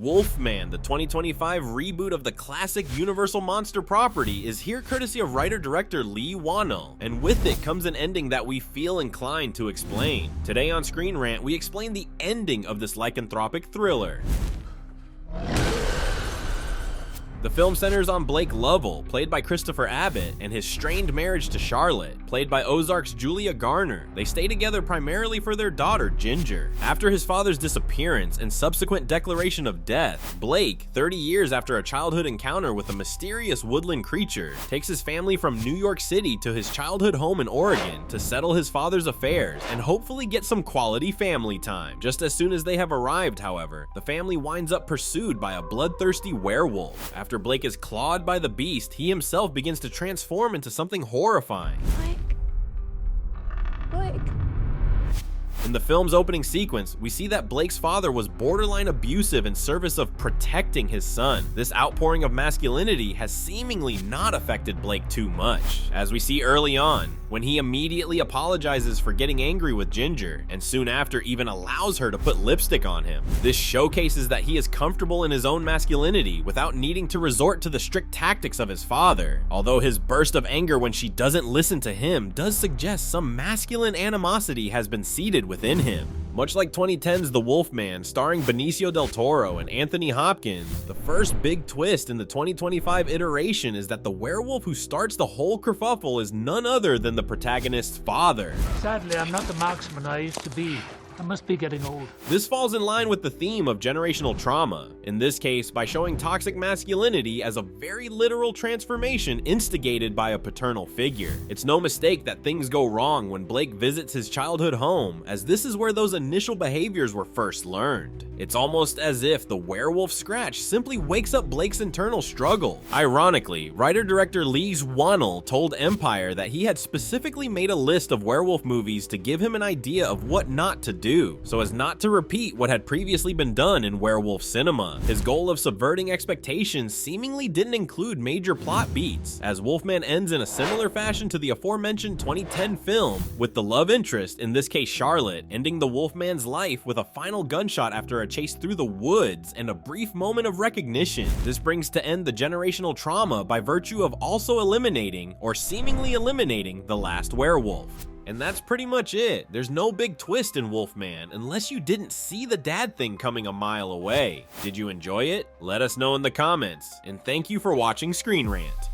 Wolfman, the 2025 reboot of the classic Universal monster property, is here courtesy of writer-director Leigh Whannell, and with it comes an ending that we feel inclined to explain. Today on ScreenRant, we explain the ending of this lycanthropic thriller. The film centers on Blake Lovell, played by Christopher Abbott, and his strained marriage to Charlotte, played by Ozark's Julia Garner. They stay together primarily for their daughter, Ginger. After his father's disappearance and subsequent declaration of death, Blake, 30 years after a childhood encounter with a mysterious woodland creature, takes his family from New York City to his childhood home in Oregon to settle his father's affairs and hopefully get some quality family time. Just as soon as they have arrived, however, the family winds up pursued by a bloodthirsty werewolf. After Blake is clawed by the beast, he himself begins to transform into something horrifying. Blake. In the film's opening sequence, we see that Blake's father was borderline abusive in service of protecting his son. This outpouring of masculinity has seemingly not affected Blake too much, as we see early on, when he immediately apologizes for getting angry with Ginger, and soon after even allows her to put lipstick on him. This showcases that he is comfortable in his own masculinity without needing to resort to the strict tactics of his father, although his burst of anger when she doesn't listen to him does suggest some masculine animosity has been seeded within him. Much like 2010's The Wolfman, starring Benicio del Toro and Anthony Hopkins, the first big twist in the 2025 iteration is that the werewolf who starts the whole kerfuffle is none other than the protagonist's father. Sadly, I'm not the marksman I used to be. I must be getting old. This falls in line with the theme of generational trauma, in this case by showing toxic masculinity as a very literal transformation instigated by a paternal figure. It's no mistake that things go wrong when Blake visits his childhood home, as this is where those initial behaviors were first learned. It's almost as if the werewolf scratch simply wakes up Blake's internal struggle. Ironically, writer-director Leigh Whannell told Empire that he had specifically made a list of werewolf movies to give him an idea of what not to do, so as not to repeat what had previously been done in werewolf cinema. His goal of subverting expectations seemingly didn't include major plot beats, as Wolfman ends in a similar fashion to the aforementioned 2010 film, with the love interest, in this case Charlotte, ending the Wolfman's life with a final gunshot after a chase through the woods and a brief moment of recognition. This brings to end the generational trauma by virtue of also eliminating, or seemingly eliminating, the last werewolf. And that's pretty much it. There's no big twist in Wolfman unless you didn't see the dad thing coming a mile away. Did you enjoy it? Let us know in the comments, and thank you for watching ScreenRant.